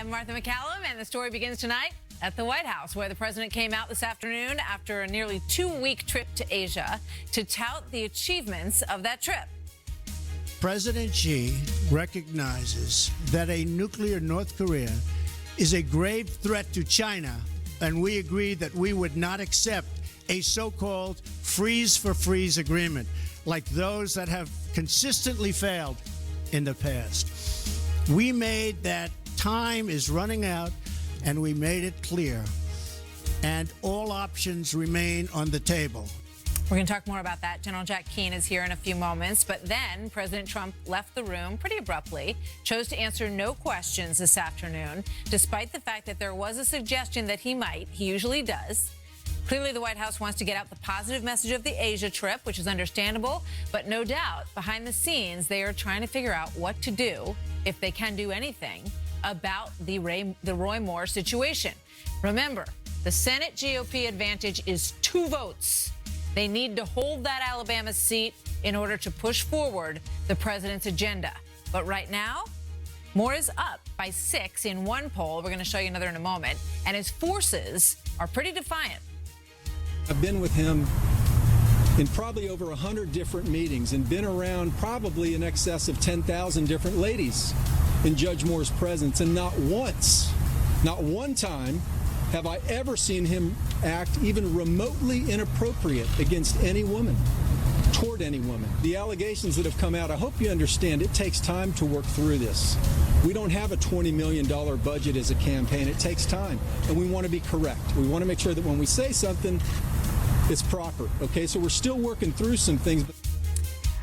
I'm Martha MacCallum, and the story begins tonight at the White House, where the president came out this afternoon after a nearly 2-week trip to Asia to tout the achievements of that trip. President Xi recognizes that a nuclear North Korea is a grave threat to China, and we agreed that we would not accept a so-called freeze-for-freeze agreement like those that have consistently failed in the past. We made that time is running out, and we made it clear, and all options remain on the table. We're going to talk more about that. General Jack Keane is here in a few moments, but then President Trump left the room pretty abruptly, chose to answer no questions this afternoon, despite the fact that there was a suggestion that he might. He usually does. Clearly, the White House wants to get out the positive message of the Asia trip, which is understandable, but no doubt, behind the scenes, they are trying to figure out what to do, if they can do anything, about the Roy Moore situation. Remember, the Senate GOP advantage is 2 votes. They need to hold that Alabama seat in order to push forward the president's agenda. But right now, Moore is up by 6 in one poll. We're going to show you another in a moment. And his forces are pretty defiant. I've been with him in probably over 100 different meetings and been around probably in excess of 10,000 different ladies in Judge Moore's presence. And not once, not one time, have I ever seen him act even remotely inappropriate against any woman, toward any woman. The allegations that have come out, I hope you understand, it takes time to work through this. We don't have a $20 million budget as a campaign. It takes time, and we want to be correct. We want to make sure that when we say something, it's proper, okay? So we're still working through some things.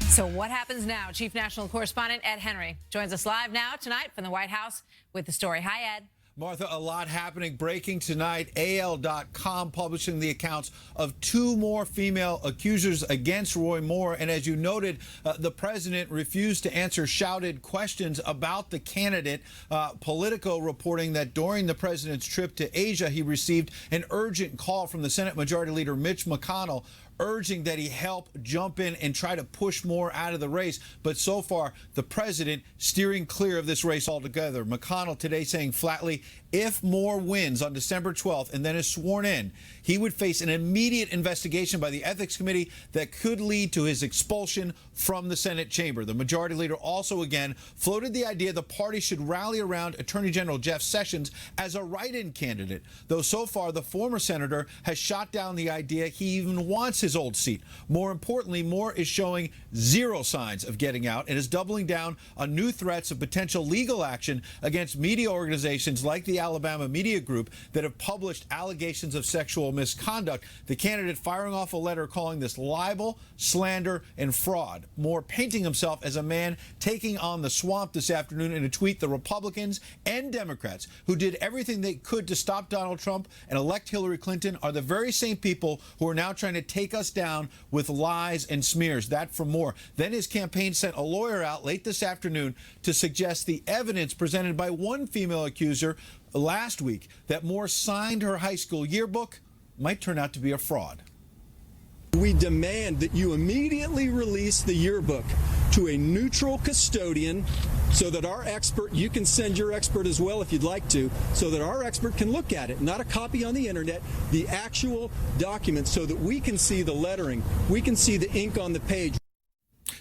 So what happens now? Chief National Correspondent Ed Henry joins us live now tonight from the White House with the story. Hi, Ed. Martha, a lot happening. Breaking tonight, AL.com publishing the accounts of 2 more female accusers against Roy Moore. And as you noted, the president refused to answer shouted questions about the candidate. Politico reporting that during the president's trip to Asia, he received an urgent call from the Senate Majority Leader Mitch McConnell, urging that he help jump in and try to push Moore out of the race. But so far, the president steering clear of this race altogether. McConnell today saying flatly, if Moore wins on December 12th and then is sworn in, he would face an immediate investigation by the Ethics Committee that could lead to his expulsion from the Senate chamber. The majority leader also again floated the idea the party should rally around Attorney General Jeff Sessions as a write-in candidate, though so far the former senator has shot down the idea he even wants his old seat. More importantly, Moore is showing 0 signs of getting out and is doubling down on new threats of potential legal action against media organizations like the Alabama Media Group that have published allegations of sexual misconduct. The candidate firing off a letter calling this libel, slander, and fraud. Moore painting himself as a man taking on the swamp this afternoon in a tweet. The Republicans and Democrats who did everything they could to stop Donald Trump and elect Hillary Clinton are the very same people who are now trying to take us down with lies and smears. That from Moore. Then his campaign sent a lawyer out late this afternoon to suggest the evidence presented by one female accuser last week that Moore signed her high school yearbook might turn out to be a fraud. We demand that you immediately release the yearbook to a neutral custodian so that our expert, you can send your expert as well if you'd like to, so that our expert can look at it, not a copy on the internet, the actual document, so that we can see the lettering, we can see the ink on the page.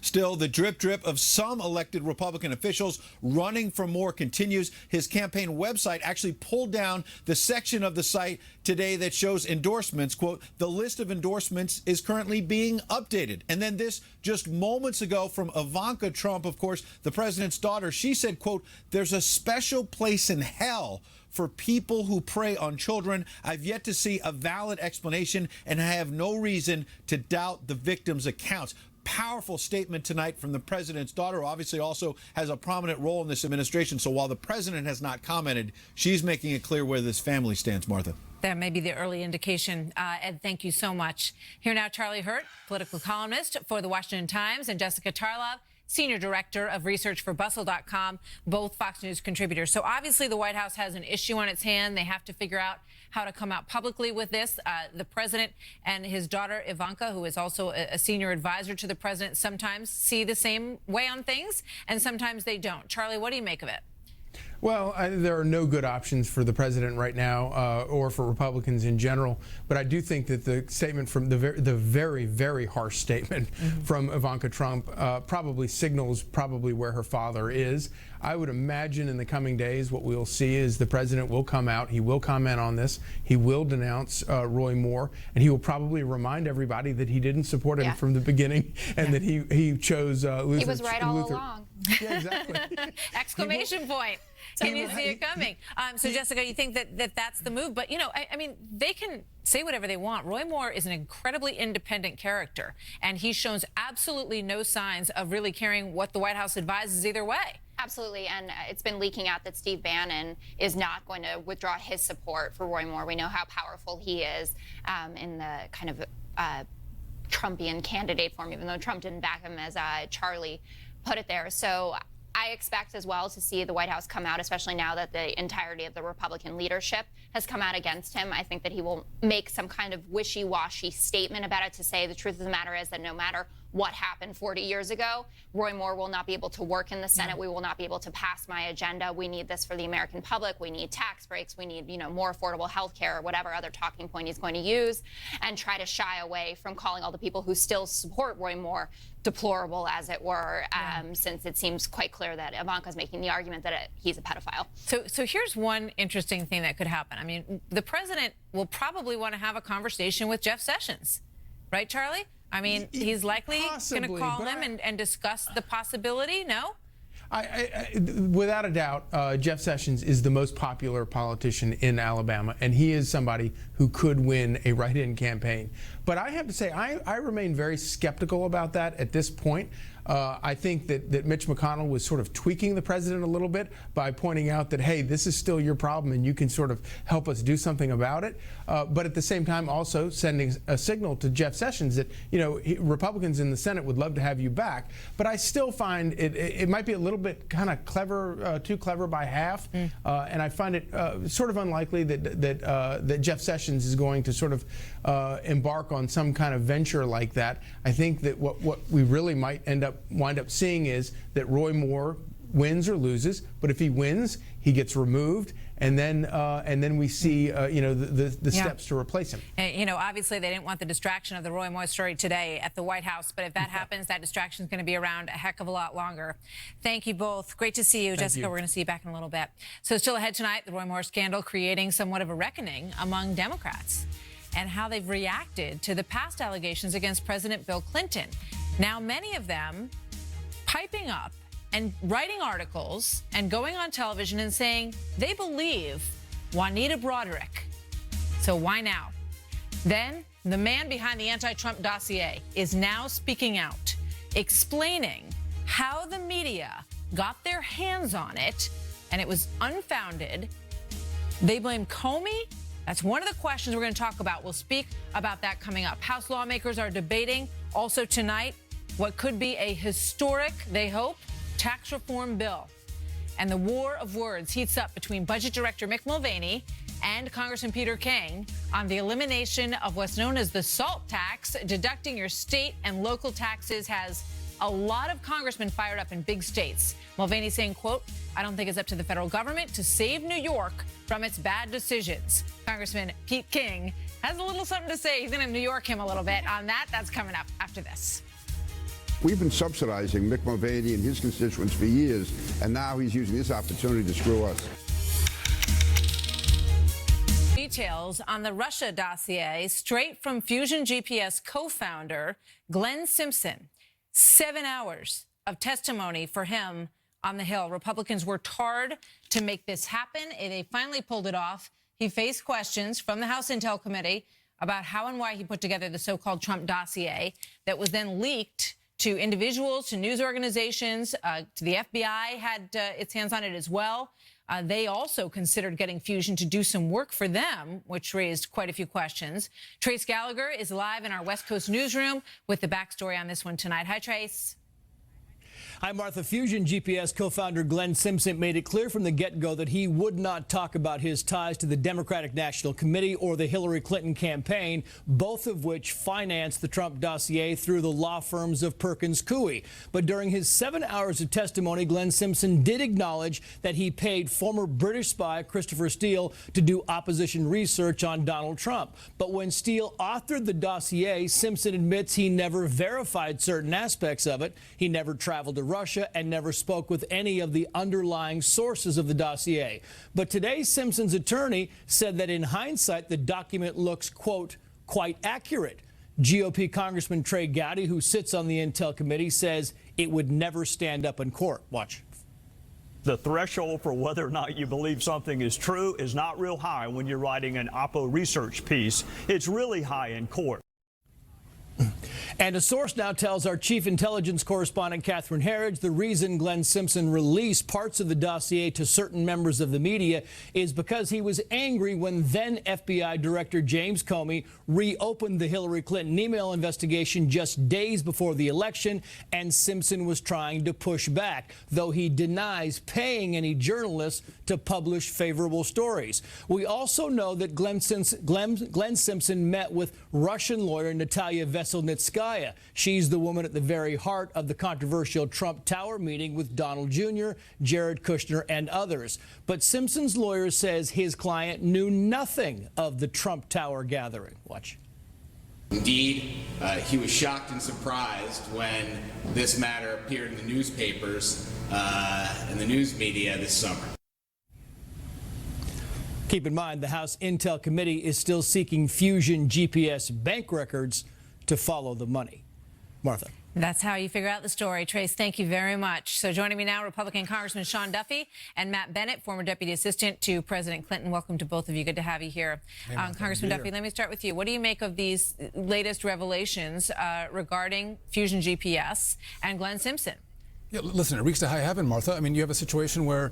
Still, the drip of some elected Republican officials running for Moore continues. His campaign website actually pulled down the section of the site today that shows endorsements. Quote, the list of endorsements is currently being updated. And then this just moments ago from Ivanka Trump, of course, the president's daughter. She said, quote, there's a special place in hell for people who prey on children. I've yet to see a valid explanation, and I have no reason to doubt the victims' accounts. Powerful statement tonight from the president's daughter, who obviously also has a prominent role in this administration. So while the president has not commented, she's making it clear where this family stands, Martha. That may be the early indication. Ed, thank you so much. Here now, Charlie Hurt, political columnist for the Washington Times, and Jessica Tarlov, Senior Director of Research for Bustle.com, both Fox News contributors. So obviously the White House has an issue on its hand. They have to figure out how to come out publicly with this. The president and his daughter, Ivanka, who is also a senior advisor to the president, sometimes see the same way on things, and sometimes they don't. Charlie, what do you make of it? Well, there are no good options for the president right now, or for Republicans in general. But I do think that the statement from the very, very harsh statement from Ivanka Trump probably signals where her father is. I would imagine in the coming days what we'll see is the president will come out, he will comment on this, he will denounce Roy Moore, and he will probably remind everybody that he didn't support him from the beginning, and that he chose Luther. He was right all along. Yeah, exactly. Exclamation point. Can you see it coming? So, Jessica, you think that that's the move? But, you know, I mean, they can say whatever they want. Roy Moore is an incredibly independent character, and he shows absolutely no signs of really caring what the White House advises either way. Absolutely, and it's been leaking out that Steve Bannon is not going to withdraw his support for Roy Moore. We know how powerful he is in the kind of Trumpian candidate form, even though Trump didn't back him, as Charlie put it there. So I expect as well to see the White House come out, especially now that the entirety of the Republican leadership has come out against him. I think that he will make some kind of wishy-washy statement about it to say the truth of the matter is that no matter what happened 40 years ago, Roy Moore will not be able to work in the Senate. We will not be able to pass my agenda. We need this for the American public. We need tax breaks. We need, you know, more affordable health care, or whatever other talking point he's going to use, and try to shy away from calling all the people who still support Roy Moore deplorable, as it were, since it seems quite clear that Ivanka's making the argument that he's a pedophile. So here's one interesting thing that could happen. I mean, the president will probably want to have a conversation with Jeff Sessions, right, Charlie? I mean, he's likely going to call him and discuss the possibility, no? Without a doubt, Jeff Sessions is the most popular politician in Alabama, and he is somebody who could win a write-in campaign. But I have to say, I remain very skeptical about that at this point. I think that Mitch McConnell was sort of tweaking the president a little bit by pointing out that, hey, this is still your problem and you can sort of help us do something about it. But at the same time, also sending a signal to Jeff Sessions that, you know, Republicans in the Senate would love to have you back. But I still find it might be a little bit kind of clever, too clever by half. And I find it sort of unlikely that Jeff Sessions is going to sort of embark on some kind of venture like that. I think that what we really might wind up seeing is that Roy Moore wins or loses, but if he wins, he gets removed, and then we see you know, the steps to replace him. And, you know, obviously they didn't want the distraction of the Roy Moore story today at the White House, but if that happens, that distraction is going to be around a heck of a lot longer. Thank you both. Great to see you, Jessica. We're going to see you back in a little bit. So still ahead tonight, the Roy Moore scandal creating somewhat of a reckoning among Democrats, and how they've reacted to the past allegations against President Bill Clinton. Now, many of them piping up and writing articles and going on television and saying they believe Juanita Broaddrick. So why now? Then the man behind the anti-Trump dossier is now speaking out, explaining how the media got their hands on it, and it was unfounded. They blame Comey. That's one of the questions we're going to talk about. We'll speak about that coming up. House lawmakers are debating also tonight what could be a historic, they hope, tax reform bill. And the war of words heats up between Budget Director Mick Mulvaney and Congressman Peter King on the elimination of what's known as the SALT tax. Deducting your state and local taxes has a lot of congressmen fired up in big states. Mulvaney saying, quote, I don't think it's up to the federal government to save New York from its bad decisions. Congressman Pete King has a little something to say. He's going to New York him a little bit on that. That's coming up after this. We've been subsidizing Mick Mulvaney and his constituents for years, and now he's using this opportunity to screw us. Details on the Russia dossier straight from Fusion GPS co-founder Glenn Simpson. 7 hours of testimony for him on the Hill. Republicans worked hard to make this happen, and they finally pulled it off. He faced questions from the House Intel Committee about how and why he put together the so-called Trump dossier that was then leaked to individuals, to news organizations, to the FBI had its hands on it as well. They also considered getting Fusion to do some work for them, which raised quite a few questions. Trace Gallagher is live in our West Coast newsroom with the backstory on this one tonight. Hi, Trace. Hi, Martha. Fusion GPS co-founder Glenn Simpson made it clear from the get-go that he would not talk about his ties to the Democratic National Committee or the Hillary Clinton campaign, both of which financed the Trump dossier through the law firms of Perkins Coie. But during his 7 hours of testimony, Glenn Simpson did acknowledge that he paid former British spy Christopher Steele to do opposition research on Donald Trump. But when Steele authored the dossier, Simpson admits he never verified certain aspects of it. He never traveled to Russia and never spoke with any of the underlying sources of the dossier. But today, Simpson's attorney said that in hindsight, the document looks, quote, quite accurate. GOP Congressman Trey Gowdy, who sits on the Intel Committee, says it would never stand up in court. Watch. The threshold for whether or not you believe something is true is not real high when you're writing an Oppo research piece. It's really high in court. And a source now tells our chief intelligence correspondent Catherine Herridge the reason Glenn Simpson released parts of the dossier to certain members of the media is because he was angry when then FBI Director James Comey reopened the Hillary Clinton email investigation just days before the election, and Simpson was trying to push back, though he denies paying any journalists to publish favorable stories. We also know that Glenn Simpson met with Russian lawyer Natalia Veselnitskaya. She's the woman at the very heart of the controversial Trump Tower meeting with Donald Jr., Jared Kushner, and others. But Simpson's lawyer says his client knew nothing of the Trump Tower gathering. Watch. Indeed, he was shocked and surprised when this matter appeared in the newspapers and the news media this summer. Keep in mind, the House Intel Committee is still seeking Fusion GPS bank records to follow the money. Martha. That's how you figure out the story. Trace, thank you very much. So joining me now, Republican Congressman Sean Duffy and Matt Bennett, former Deputy Assistant to President Clinton. Welcome to both of you. Good to have you here. Hey, Congressman Duffy, let me start with you. What do you make of these latest revelations regarding Fusion GPS and Glenn Simpson? Yeah, listen, it reeks to high heaven, Martha. I mean, you have a situation where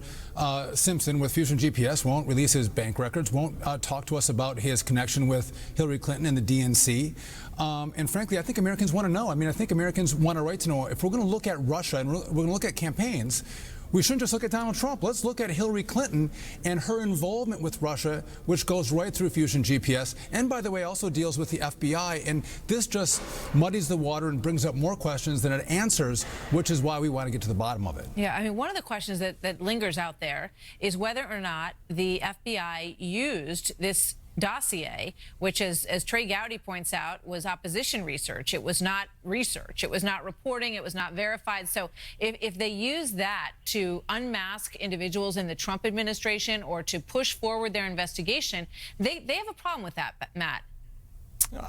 Simpson, with Fusion GPS, won't release his bank records, won't talk to us about his connection with Hillary Clinton and the DNC. And frankly, I think Americans want to know. I mean, I think Americans want a right to know. If we're going to look at Russia and we're going to look at campaigns, we shouldn't just look at Donald Trump. Let's look at Hillary Clinton and her involvement with Russia, which goes right through Fusion GPS, and by the way, also deals with the FBI. And this just muddies the water and brings up more questions than it answers, which is why we want to get to the bottom of it. Yeah, I mean, one of the questions that lingers out there is whether or not the FBI used this dossier, which, as Trey Gowdy points out, was opposition research. It was not research. It was not reporting. It was not verified. So if they use that to unmask individuals in the Trump administration or to push forward their investigation, they have a problem with that, Matt.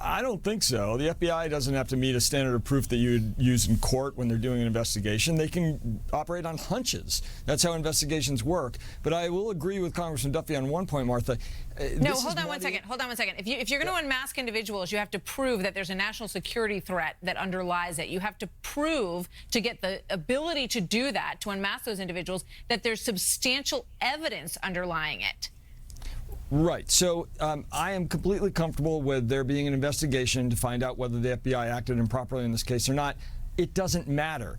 I don't think so. The FBI doesn't have to meet a standard of proof that you would use in court when they're doing an investigation. They can operate on hunches. That's how investigations work. But I will agree with Congressman Duffy on one point, Martha. No, hold on one second. Hold on one second. If you're going to unmask individuals, you have to prove that there's a national security threat that underlies it. You have to prove, to get the ability to do that, to unmask those individuals, that there's substantial evidence underlying it. Right. So I am completely comfortable with there being an investigation to find out whether the FBI acted improperly in this case or not. It doesn't matter.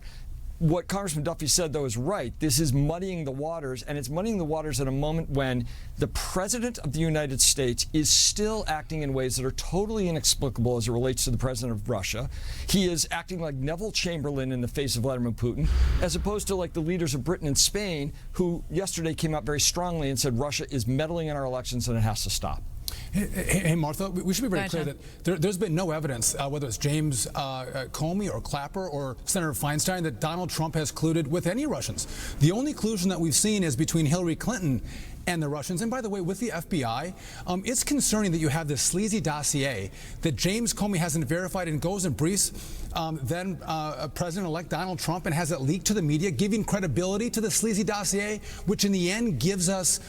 What Congressman Duffy said, though, is right. This is muddying the waters, and it's muddying the waters at a moment when the President of the United States is still acting in ways that are totally inexplicable as it relates to the President of Russia. He is acting like Neville Chamberlain in the face of Vladimir Putin, as opposed to like the leaders of Britain and Spain, who yesterday came out very strongly and said Russia is meddling in our elections and it has to stop. Hey, Martha, we should be very clear that there's been no evidence, whether it's James Comey or Clapper or Senator Feinstein, that Donald Trump has colluded with any Russians. The only collusion that we've seen is between Hillary Clinton and the Russians. And by the way, with the FBI, it's concerning that you have this sleazy dossier that James Comey hasn't verified and goes and briefs then President-elect Donald Trump and has it leaked to the media, giving credibility to the sleazy dossier, which in the end gives us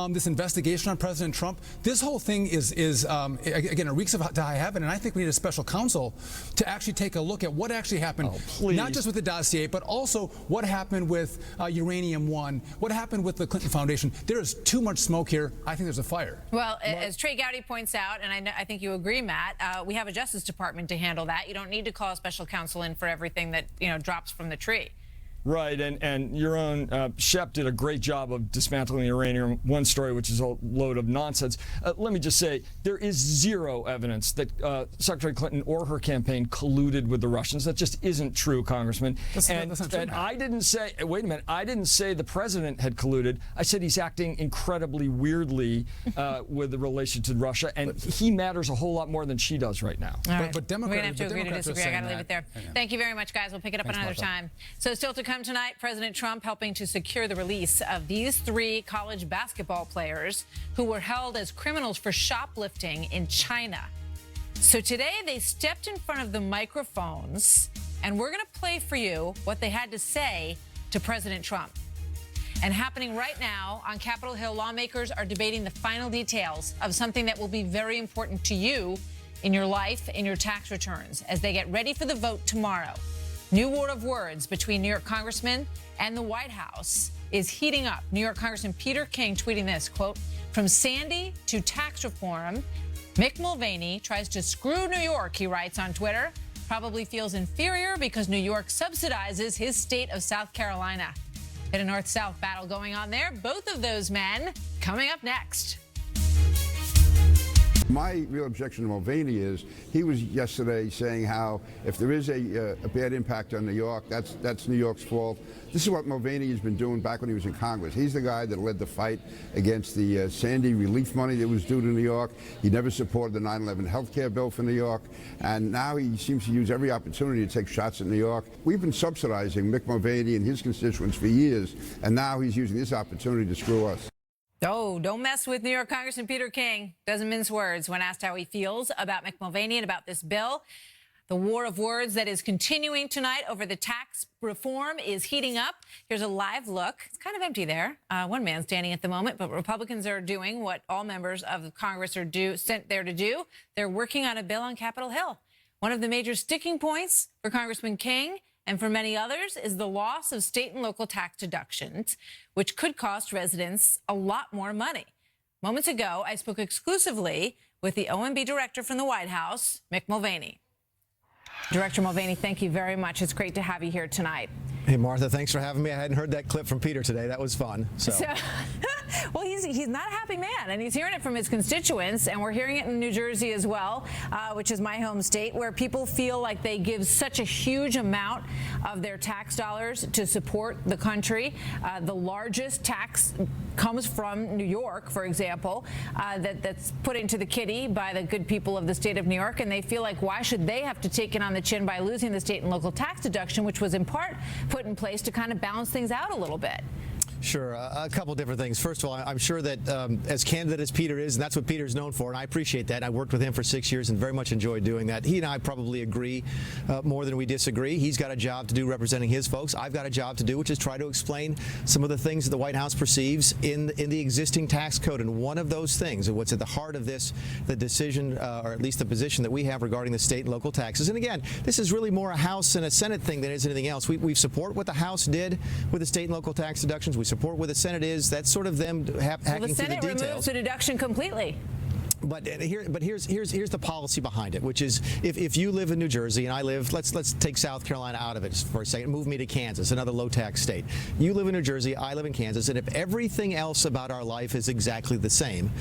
this investigation on President Trump. This whole thing is again, it reeks to high heaven, and I think we need a special counsel to actually take a look at what actually happened, not just with the dossier, but also what happened with Uranium One, what happened with the Clinton Foundation. There is too much smoke here. I think there's a fire. Well, as Trey Gowdy points out, and I think you agree, Matt, we have a Justice Department to handle that. You don't need to call a special counsel in for everything that drops from the tree. Right, and your own Shep did a great job of dismantling the Uranium One story, which is a load of nonsense. Let me just say, there is zero evidence that Secretary Clinton or her campaign colluded with the Russians. That just isn't true, Congressman. That's not true. And I didn't say, wait a minute, I didn't say the president had colluded. I said he's acting incredibly weirdly with the relation to Russia, and he matters a whole lot more than she does right now. All right. But We're going to have to agree to disagree. I got to leave it there. Thank you very much, guys. We'll pick it up another time. So still to come tonight, President Trump helping to secure the release of these 3 college basketball players who were held as criminals for shoplifting in China. So today they stepped in front of the microphones, and we're going to play for you what they had to say to President Trump. And happening right now on Capitol Hill, lawmakers are debating the final details of something that will be very important to you in your life, in your tax returns, as they get ready for the vote tomorrow. New war of words between New York congressmen and the White House is heating up. New York Congressman Peter King tweeting this, quote, "From Sandy to tax reform, Mick Mulvaney tries to screw New York," he writes on Twitter. "Probably feels inferior because New York subsidizes his state of South Carolina." Bit of north-south battle going on there. Both of those men coming up next. My real objection to Mulvaney is he was yesterday saying how if there is a bad impact on New York, that's New York's fault. This is what Mulvaney has been doing back when he was in Congress. He's the guy that led the fight against the Sandy relief money that was due to New York. He never supported the 9/11 health care bill for New York. And now he seems to use every opportunity to take shots at New York. We've been subsidizing Mick Mulvaney and his constituents for years, and now he's using this opportunity to screw us. Oh, don't mess with New York Congressman Peter King. Doesn't mince words when asked how he feels about Mick Mulvaney and about this bill. The war of words that is continuing tonight over the tax reform is heating up. Here's a live look. It's kind of empty there. One man standing at the moment, but Republicans are doing what all members of Congress are sent there to do. They're working on a bill on Capitol Hill. One of the major sticking points for Congressman King and for many others is the loss of state and local tax deductions, which could cost residents a lot more money. Moments ago, I spoke exclusively with the OMB director from the White House, Mick Mulvaney. Director Mulvaney, thank you very much. It's great to have you here tonight. Hey, Martha, thanks for having me. I hadn't heard that clip from Peter today. That was fun. Well, he's not a happy man, and he's hearing it from his constituents, and we're hearing it in New Jersey as well, which is my home state, where people feel like they give such a huge amount of their tax dollars to support the country. The largest tax comes from New York, for example, that's put into the kitty by the good people of the state of New York, and they feel like, why should they have to take it on the chin by losing the state and local tax deduction, which was in part put in place to kind of balance things out a little bit? Sure. A couple different things. First of all, I'm sure that as candid as Peter is, and that's what Peter's known for, and I appreciate that. I worked with him for 6 years and very much enjoyed doing that. He and I probably agree more than we disagree. He's got a job to do representing his folks. I've got a job to do, which is try to explain some of the things that the White House perceives in the existing tax code. And one of those things, and what's at the heart of this, the decision, or at least the position that we have regarding the state and local taxes. And again, this is really more a House and a Senate thing than it is anything else. We support what the House did with the state and local tax deductions. We support what the Senate is. That's sort of them hacking through the details. The Senate removes the deduction completely. But here's the policy behind it, which is if you live in New Jersey and I live, let's take South Carolina out of it for a second, move me to Kansas, another low tax state. You live in New Jersey, I live in Kansas, and if everything else about our life is exactly the same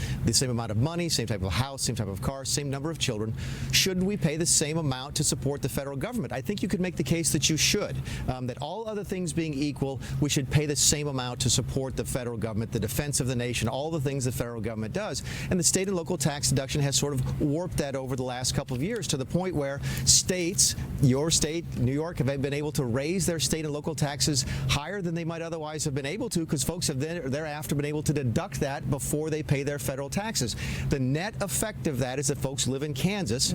amount of money, same type of house, same type of car, same number of children, shouldn't we pay the same amount to support the federal government? I think you could make the case that you should, that all other things being equal, we should pay the same amount to support the federal government, the defense of the nation, all the things the federal government does. And the state and local tax deduction has sort of warped that over the last couple of years to the point where states, your state, New York, have been able to raise their state and local taxes higher than they might otherwise have been able to, because folks have thereafter been able to deduct that before they pay their federal taxes. The net effect of that is that folks live in Kansas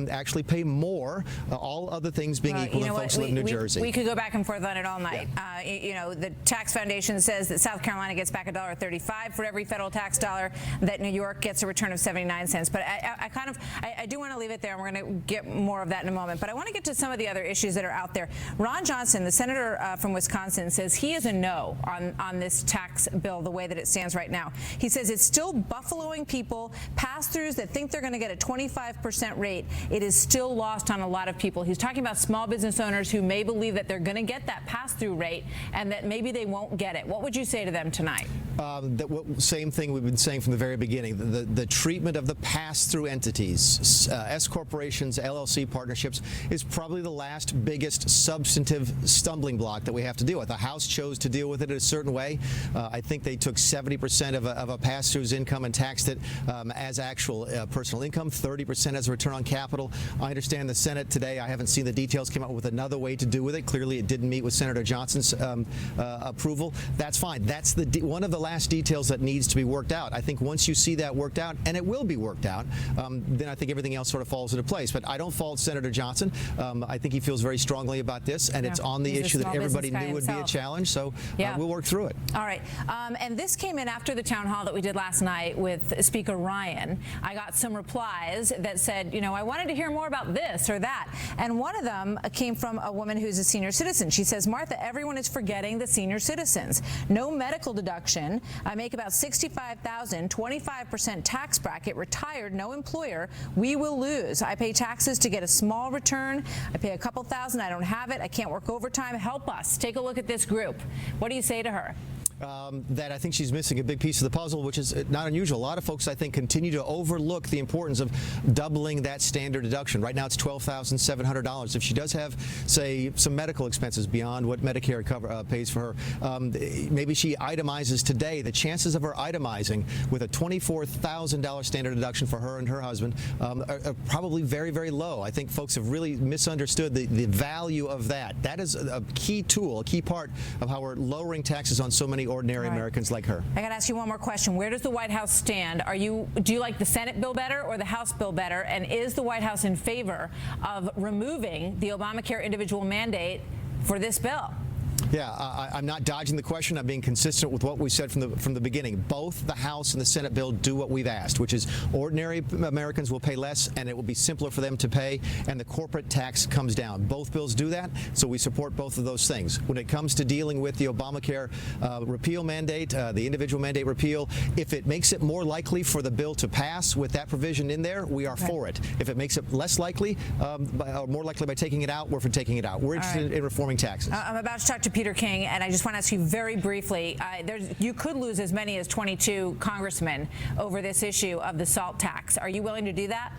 actually pay more, all other things being equal, than folks who live in New Jersey. We could go back and forth on it all night. Yeah. The Tax Foundation says that South Carolina gets back $1.35 for every federal tax dollar, that New York gets a return of 79 29 cents. But I do want to leave it there. And we're going to get more of that in a moment. But I want to get to some of the other issues that are out there. Ron Johnson, the senator from Wisconsin, says he is a no on this tax bill the way that it stands right now. He says it's still buffaloing people, pass-throughs that think they're going to get a 25% rate. It is still lost on a lot of people. He's talking about small business owners who may believe that they're going to get that pass-through rate and that maybe they won't get it. What would you say to them tonight? Same thing we've been saying from the very beginning. The treatment of the pass-through entities, S corporations, LLC partnerships, is probably the last biggest substantive stumbling block that we have to deal with. The House chose to deal with it in a certain way. I think they took 70% of a pass-through's income and taxed it as actual personal income, 30% as a return on capital. I understand the Senate today, I haven't seen the details, came up with another way to do with it. Clearly, it didn't meet with Senator Johnson's approval. That's fine. That's one of the last details that needs to be worked out. I think once you see that worked out, and it will be worked out, then I think everything else sort of falls into place. But I don't fault Senator Johnson. I think he feels very strongly about this, and it's on the issue that everybody knew would be a challenge. So we'll work through it. All right. And this came in after the town hall that we did last night with Speaker Ryan. I got some replies that said, I wanted to hear more about this or that. And one of them came from a woman who's a senior citizen. She says, Martha, everyone is forgetting the senior citizens. No medical deduction. I make about $65,000, 25% tax bracket, retired, no employer. We will lose. I pay taxes to get a small return. I pay a couple thousand. I don't have it. I can't work overtime. Help us. Take a look at this group. What do you say to her? That I think she's missing a big piece of the puzzle, which is not unusual. A lot of folks, I think, continue to overlook the importance of doubling that standard deduction. Right now, it's $12,700. If she does have, say, some medical expenses beyond what Medicare pays for her, maybe she itemizes today. The chances of her itemizing with a $24,000 standard deduction for her and her husband are probably very, very low. I think folks have really misunderstood the value of that. That is a key tool, a key part of how we're lowering taxes on so many ordinary Americans like her. I got to ask you one more question. Where does the White House stand? Do you like the Senate bill better or the House bill better? And is the White House in favor of removing the Obamacare individual mandate for this bill? Yeah, I'm not dodging the question. I'm being consistent with what we said from the beginning. Both the House and the Senate bill do what we've asked, which is ordinary Americans will pay less, and it will be simpler for them to pay, and the corporate tax comes down. Both bills do that, so we support both of those things. When it comes to dealing with the Obamacare repeal mandate, the individual mandate repeal, if it makes it more likely for the bill to pass with that provision in there, we are for it. If it makes it less likely, or more likely by taking it out, we're for taking it out. We're interested in reforming taxes. I'm about to talk to Peter King, and I just want to ask you very briefly, you could lose as many as 22 congressmen over this issue of the SALT tax. Are you willing to do that?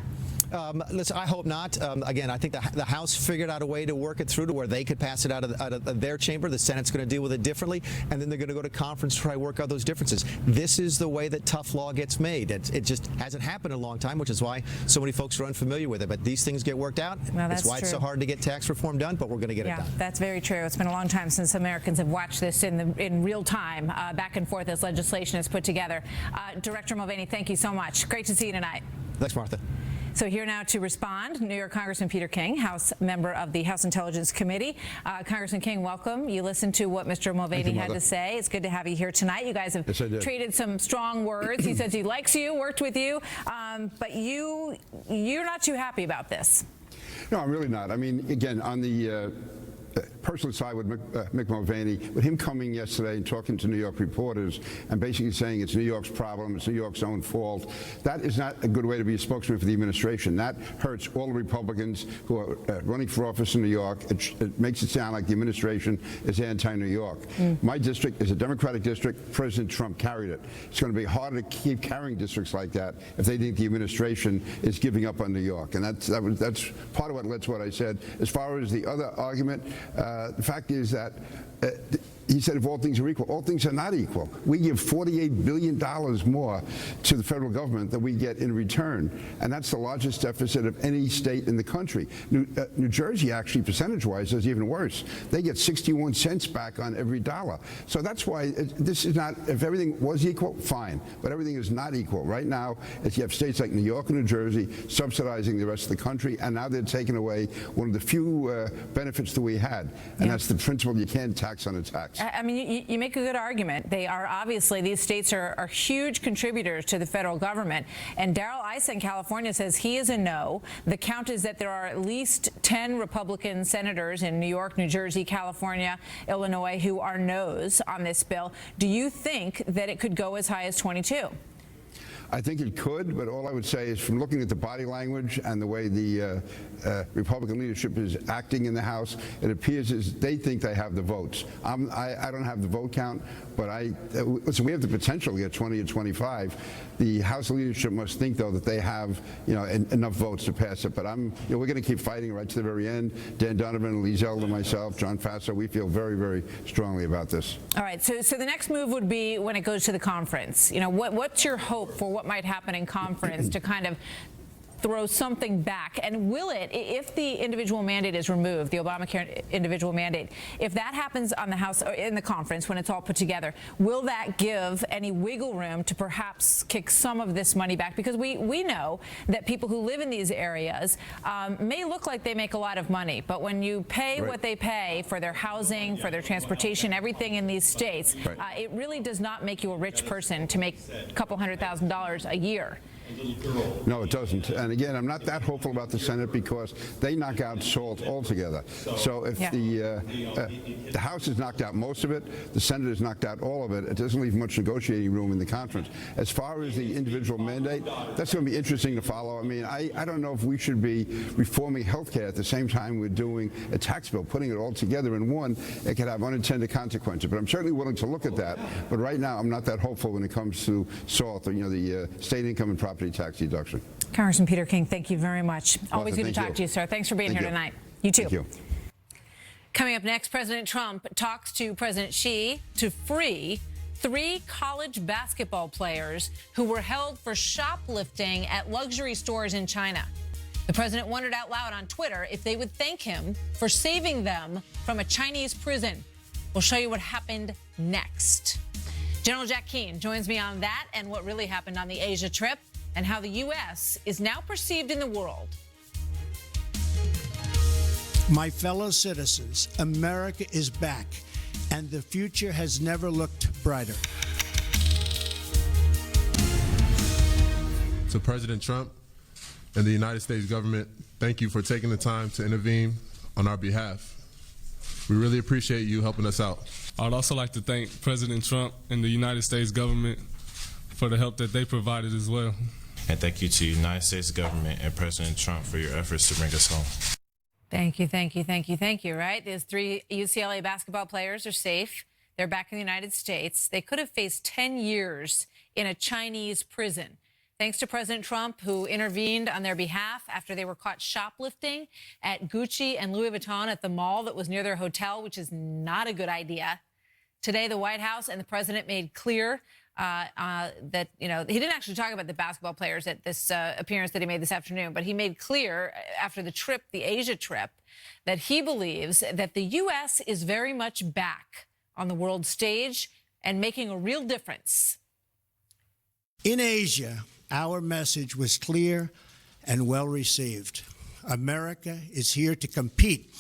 Listen, I hope not. Again, I think the House figured out a way to work it through to where they could pass it out of their chamber. The Senate's going to deal with it differently, and then they're going to go to conference to try to work out those differences. This is the way that tough law gets made. It just hasn't happened in a long time, which is why so many folks are unfamiliar with it. But these things get worked out. Well, that's why it's so hard to get tax reform done, but we're going to get it done. That's very true. It's been a long time since Americans have watched this in real time, back and forth as legislation is put together. Director Mulvaney, thank you so much. Great to see you tonight. Thanks, Martha. So here now to respond, New York Congressman Peter King, House member of the House Intelligence Committee. Congressman King, welcome. You listened to what Mr. Mulvaney had to say. It's good to have you here tonight. You guys have traded some strong words. He says he likes you, worked with you, but you're not too happy about this. No, I'm really not. I mean, again, on the personal side with Mick Mulvaney, with him coming yesterday and talking to New York reporters and basically saying it's New York's problem, it's New York's own fault, that is not a good way to be a spokesman for the administration. That hurts all the Republicans who are running for office in New York. It makes it sound like the administration is anti-New York. My district is a Democratic district. President Trump carried it. It's going to be harder to keep carrying districts like that if they think the administration is giving up on New York. And that's part of what led to what I said. As far as the other argument, the fact is that he said if all things are equal, all things are not equal. We give $48 billion more to the federal government than we get in return. And that's the largest deficit of any state in the country. New Jersey, actually, percentage-wise, is even worse. They get 61 cents back on every dollar. So that's why this is not, if everything was equal, fine. But everything is not equal. Right now, if you have states like New York and New Jersey subsidizing the rest of the country, and now they're taking away one of the few benefits that we had. And that's the principle you can't tax on a tax. I mean, you make a good argument. They are obviously, these states are huge contributors to the federal government. And Darrell Issa in California says he is a no. The count is that there are at least 10 Republican senators in New York, New Jersey, California, Illinois who are no's on this bill. Do you think that it could go as high as 22? I think it could, but all I would say is from looking at the body language and the way the Republican leadership is acting in the House, it appears as they think they have the votes. I don't have the vote count, but listen, we have the potential to get 20 or 25. The House leadership must think, though, that they have, enough votes to pass it. But we're going to keep fighting right to the very end. Dan Donovan, Lee Zeldin, myself, John Faso, we feel very, very strongly about this. All right. So the next move would be when it goes to the conference. What's your hope for what might happen in conference to kind of throw something back? And will it, if the individual mandate is removed, the Obamacare individual mandate, if that happens on the House or in the conference when it's all put together, will that give any wiggle room to perhaps kick some of this money back? Because we know that people who live in these areas may look like they make a lot of money, but when you pay what they pay for their housing, for their transportation, everything in these states, it really does not make you a rich person to make a couple $100,000 a year. No, it doesn't. And again, I'm not that hopeful about the Senate because they knock out SALT altogether. So if the House has knocked out most of it, the Senate has knocked out all of it, it doesn't leave much negotiating room in the conference. As far as the individual mandate, that's going to be interesting to follow. I mean, I don't know if we should be reforming health care at the same time we're doing a tax bill, putting it all together in one. It could have unintended consequences. But I'm certainly willing to look at that. But right now, I'm not that hopeful when it comes to SALT, the state income and property tax deduction. Congressman Peter King, thank you very much. Always good to talk to you, sir. Thanks for being here tonight. You too. Thank you. Coming up next, President Trump talks to President Xi to free 3 college basketball players who were held for shoplifting at luxury stores in China. The president wondered out loud on Twitter if they would thank him for saving them from a Chinese prison. We'll show you what happened next. General Jack Keane joins me on that and what really happened on the Asia trip and how the U.S. is now perceived in the world. My fellow citizens, America is back, and the future has never looked brighter. To President Trump and the United States government, thank you for taking the time to intervene on our behalf. We really appreciate you helping us out. I would also like to thank President Trump and the United States government for the help that they provided as well. And thank you to the United States government and President Trump for your efforts to bring us home. Thank you, thank you, thank you, thank you, right? These 3 UCLA basketball players are safe. They're back in the United States. They could have faced 10 years in a Chinese prison. Thanks to President Trump, who intervened on their behalf after they were caught shoplifting at Gucci and Louis Vuitton at the mall that was near their hotel, which is not a good idea. Today, the White House and the president made clear that, he didn't actually talk about the basketball players at this appearance that he made this afternoon, but he made clear after the trip, the Asia trip, that he believes that the U.S. is very much back on the world stage and making a real difference. In Asia, our message was clear and well received. America is here to compete,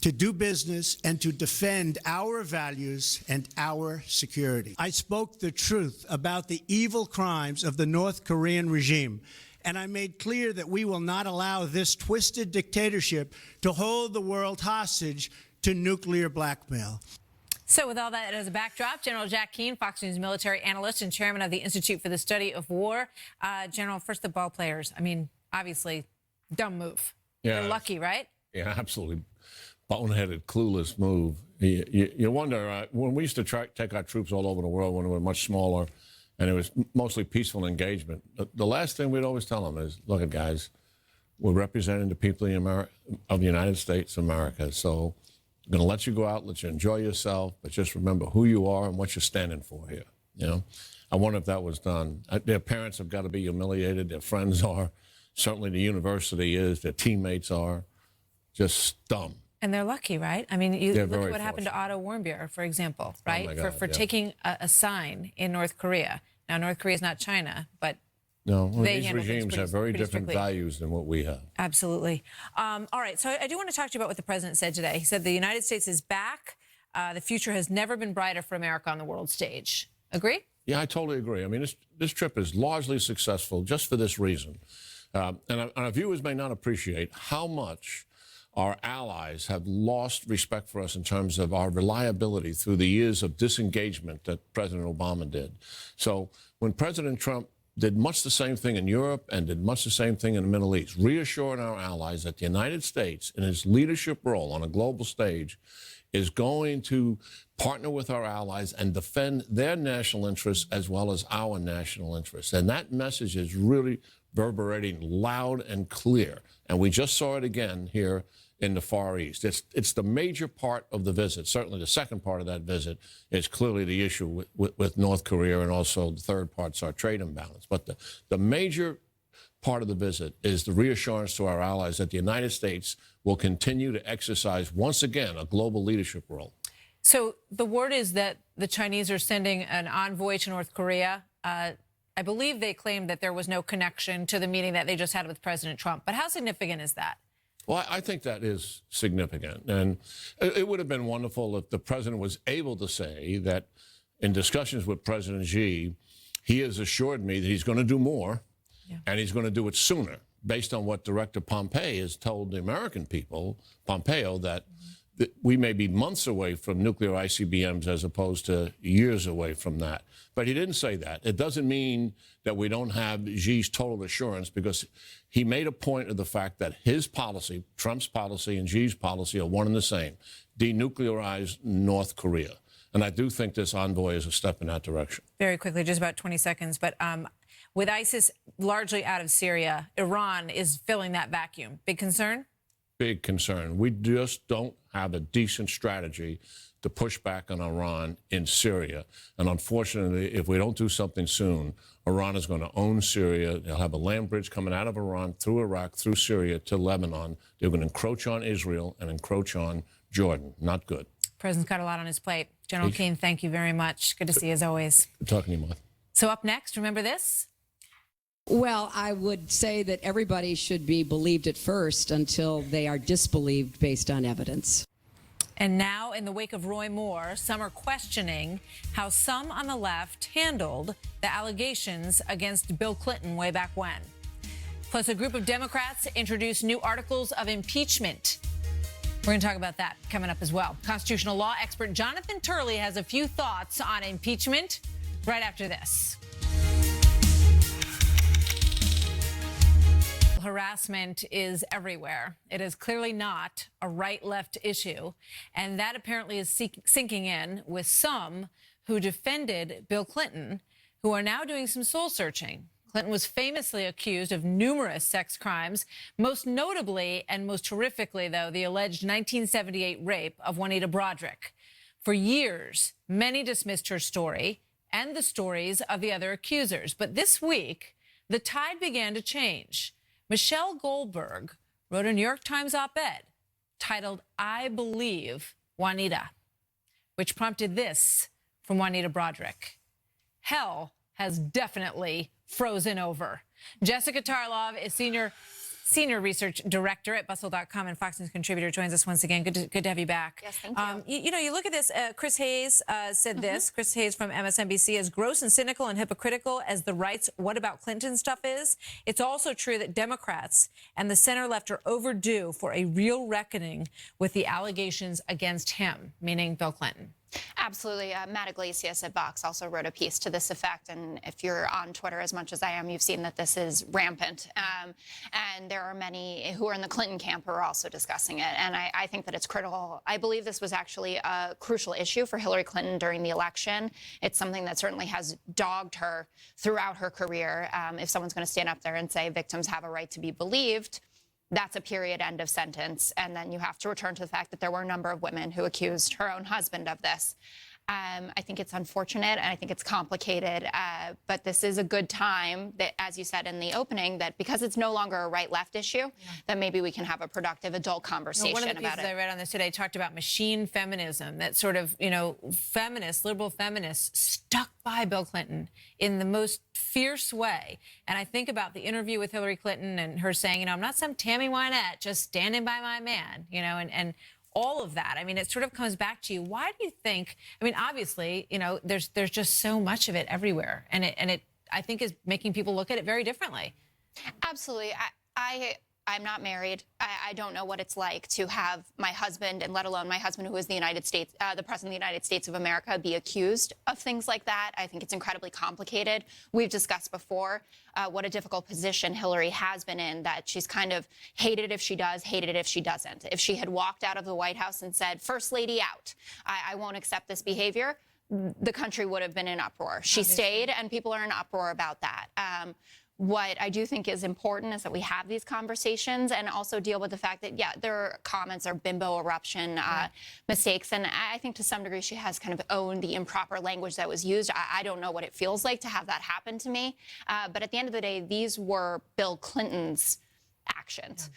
to do business, and to defend our values and our security. I spoke the truth about the evil crimes of the North Korean regime, and I made clear that we will not allow this twisted dictatorship to hold the world hostage to nuclear blackmail. So with all that as a backdrop, General Jack Keane, Fox News military analyst and chairman of the Institute for the Study of War. General, first the ball players. I mean, obviously, dumb move. Yeah. They're lucky, right? Yeah, absolutely. Boneheaded, clueless move. You wonder, when we used to take our troops all over the world when we were much smaller, and it was mostly peaceful engagement, the last thing we'd always tell them is, look, guys, we're representing the people of the United States of America, so I'm going to let you go out, let you enjoy yourself, but just remember who you are and what you're standing for here. I wonder if that was done. Their parents have got to be humiliated. Their friends are. Certainly the university is. Their teammates are. Just dumb. And they're lucky, right? I mean, you look at what happened to Otto Warmbier, for example, right? Oh for taking a sign in North Korea. Now, North Korea is not China, but no, these regimes have very different values than what we have. Absolutely. All right, so I do want to talk to you about what the president said today. He said the United States is back. the future has never been brighter for America on the world stage. Agree? Yeah, I totally agree. I mean, this trip is largely successful just for this reason. And our viewers may not appreciate how much our allies have lost respect for us in terms of our reliability through the years of disengagement that President Obama did. So when President Trump did much the same thing in Europe and did much the same thing in the Middle East, reassuring our allies that the United States, in its leadership role on a global stage, is going to partner with our allies and defend their national interests as well as our national interests. And that message is really reverberating loud and clear. And we just saw it again here in the Far East. It's the major part of the visit. Certainly the second part of that visit is clearly the issue with North Korea, and also the third part's our trade imbalance. But the major part of the visit is the reassurance to our allies that the United States will continue to exercise, once again, a global leadership role. So the word is that the Chinese are sending an envoy to North Korea. I believe they claimed that there was no connection to the meeting that they just had with President Trump. But how significant is that? Well, I think that is significant. And it would have been wonderful if the president was able to say that in discussions with President Xi, he has assured me that he's going to do more, and he's going to do it sooner, based on what Director Pompeo has told the American people, Pompeo, that we may be months away from nuclear ICBMs as opposed to years away from that. But he didn't say that. It doesn't mean that we don't have Xi's total assurance, because he made a point of the fact that his policy, Trump's policy and Xi's policy, are one and the same: denuclearize North Korea. And I do think this envoy is a step in that direction. Very quickly, just about 20 seconds. But with ISIS largely out of Syria, Iran is filling that vacuum. Big concern? Big concern. We just don't have a decent strategy to push back on Iran in Syria. And unfortunately, if we don't do something soon, Iran is going to own Syria. They'll have a land bridge coming out of Iran through Iraq, through Syria to Lebanon. They're going to encroach on Israel and encroach on Jordan. Not good. The president's got a lot on his plate. General Keane, thank you very much. Good to see you as always. Good talking to you, Martha. So up next, remember this? Well, I would say that everybody should be believed at first until they are disbelieved based on evidence. And now, in the wake of Roy Moore, some are questioning how some on the left handled the allegations against Bill Clinton way back when. Plus, a group of Democrats introduced new articles of impeachment. We're going to talk about that coming up as well. Constitutional law expert Jonathan Turley has a few thoughts on impeachment right after this. Harassment is everywhere. It is clearly not a right-left issue, and that apparently is sinking in with some who defended Bill Clinton, who are now doing some soul-searching. Clinton was famously accused of numerous sex crimes, most notably and most horrifically, though, the alleged 1978 rape of Juanita Broaddrick. For years, many dismissed her story and the stories of the other accusers. But this week, the tide began to change. Michelle Goldberg wrote a New York Times op-ed titled, "I Believe Juanita," which prompted this from Juanita Broaddrick: "Hell has definitely frozen over." Jessica Tarlov is senior research director at Bustle.com and Fox News contributor, joins us once again. Good to have you back. Yes, thank you. You look at this. Chris Hayes said this. Chris Hayes from MSNBC: "As gross and cynical and hypocritical as the right's "what about Clinton" stuff is, it's also true that Democrats and the center left are overdue for a real reckoning with the allegations against him," meaning Bill Clinton. Absolutely. Matt Iglesias at Vox also wrote a piece to this effect. And if you're on Twitter as much as I am, you've seen that this is rampant. And there are many who are in the Clinton camp who are also discussing it. And I think that it's critical. I believe this was actually a crucial issue for Hillary Clinton during the election. It's something that certainly has dogged her throughout her career. If someone's going to stand up there and say victims have a right to be believed, that's a period, end of sentence. And then you have to return to the fact that there were a number of women who accused her own husband of this. I think it's unfortunate and I think it's complicated, but this is a good time that, as you said in the opening, that because it's no longer a right-left issue, that maybe we can have a productive adult conversation about it. One of the pieces I read on this today talked about machine feminism, that sort of, feminists, liberal feminists stuck by Bill Clinton in the most fierce way. And I think about the interview with Hillary Clinton and her saying, I'm not some Tammy Wynette just standing by my man, and all of that, I mean, it sort of comes back to you. Why do you think, I mean, obviously, you know, there's just so much of it everywhere, and it I think is making people look at it very differently. Absolutely. I'm not married. I don't know what it's like to have my husband, and let alone my husband, who is the United States, the President of the United States of America, be accused of things like that. I think it's incredibly complicated. We've discussed before what a difficult position Hillary has been in, that she's kind of hated if she does, hated if she doesn't. If she had walked out of the White House and said, "First Lady out, I won't accept this behavior," the country would have been in uproar. She stayed, and people are in uproar about that. What I do think is important is that we have these conversations and also deal with the fact that, yeah, there are comments or bimbo eruption mistakes. And I think to some degree she has kind of owned the improper language that was used. I don't know what it feels like to have that happen to me. But at the end of the day, these were Bill Clinton's actions.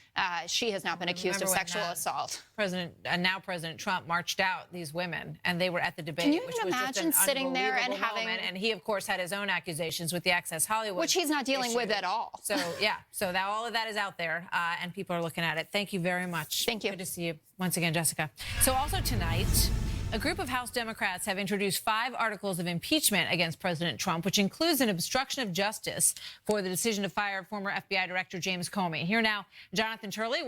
She has not been accused of sexual assault. Now President Trump marched out these women, and they were at the debate. Can you which imagine was just an sitting there and having? Moment. And he, of course, had his own accusations with the Access Hollywood, which he's not dealing issue. with at all. So yeah, so that all of that is out there, and people are looking at it. Thank you very much. Thank you. Good to see you once again, Jessica. So also tonight, a group of House Democrats have introduced 5 articles of impeachment against President Trump, which includes an obstruction of justice for the decision to fire former FBI Director James Comey. Here now, Jonathan Turley,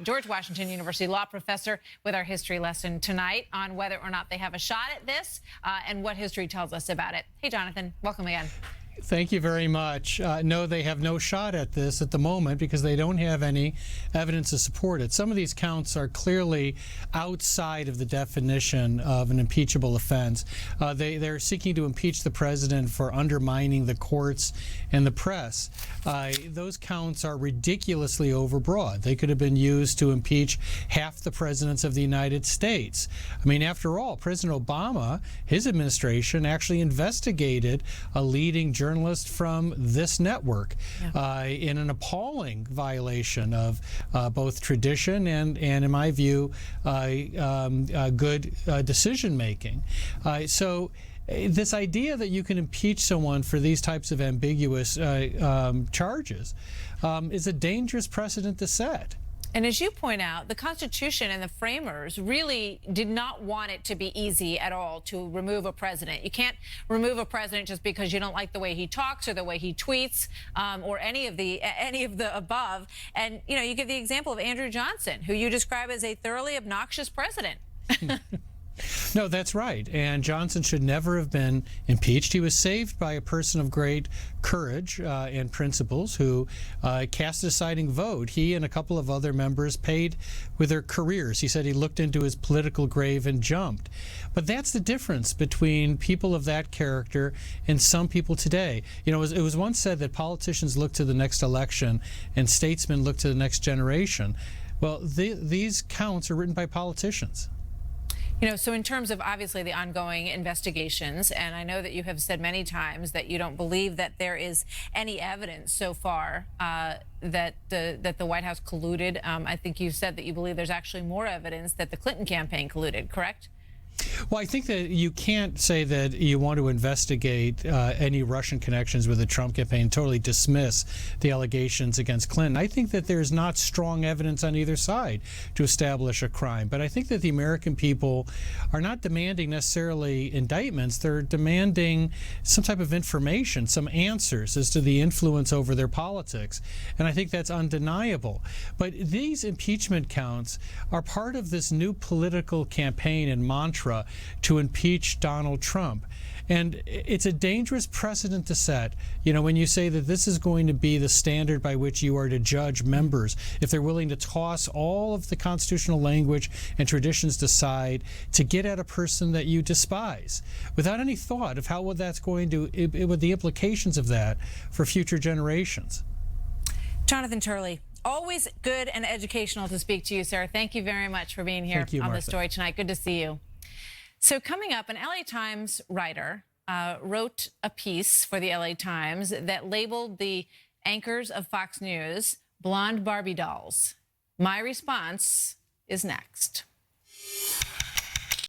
George Washington University law professor, with our history lesson tonight on whether or not they have a shot at this and what history tells us about it. Hey, Jonathan, welcome again. Thank you very much. No, they have no shot at this at the moment because they don't have any evidence to support it. Some of these counts are clearly outside of the definition of an impeachable offense. They're seeking to impeach the president for undermining the courts and the press. Those counts are ridiculously overbroad. They could have been used to impeach half the presidents of the United States. I mean, after all, President Obama, his administration, actually investigated a leading journalist from this network in an appalling violation of both tradition and in my view, good decision making. So this idea that you can impeach someone for these types of ambiguous charges is a dangerous precedent to set. And as you point out, the Constitution and the framers really did not want it to be easy at all to remove a president. You can't remove a president just because you don't like the way he talks or the way he tweets or any of the above. And, you know, you give the example of Andrew Johnson, who you describe as a thoroughly obnoxious president. No, that's right. And Johnson should never have been impeached. He was saved by a person of great courage and principles who cast a deciding vote. He and a couple of other members paid with their careers. He said he looked into his political grave and jumped. But that's the difference between people of that character and some people today. You know, it was once said that politicians look to the next election and statesmen look to the next generation. Well, these counts are written by politicians. You know, so in terms of obviously the ongoing investigations, and I know that you have said many times that you don't believe that there is any evidence so far that the White House colluded. I think you said that you believe there's actually more evidence that the Clinton campaign colluded, correct? Well, I think that you can't say that you want to investigate any Russian connections with the Trump campaign, totally dismiss the allegations against Clinton. I think that there's not strong evidence on either side to establish a crime. But I think that the American people are not demanding necessarily indictments. They're demanding some type of information, some answers as to the influence over their politics. And I think that's undeniable. But these impeachment counts are part of this new political campaign and mantra to impeach Donald Trump. And it's a dangerous precedent to set, you know, when you say that this is going to be the standard by which you are to judge members, if they're willing to toss all of the constitutional language and traditions aside to get at a person that you despise, without any thought of how that's going to, with the implications of that for future generations. Jonathan Turley, always good and educational to speak to you, sir. Thank you very much for being here on The Story tonight. Good to see you. So coming up, an LA Times writer wrote a piece for the LA Times that labeled the anchors of Fox News blonde Barbie dolls. My response is next.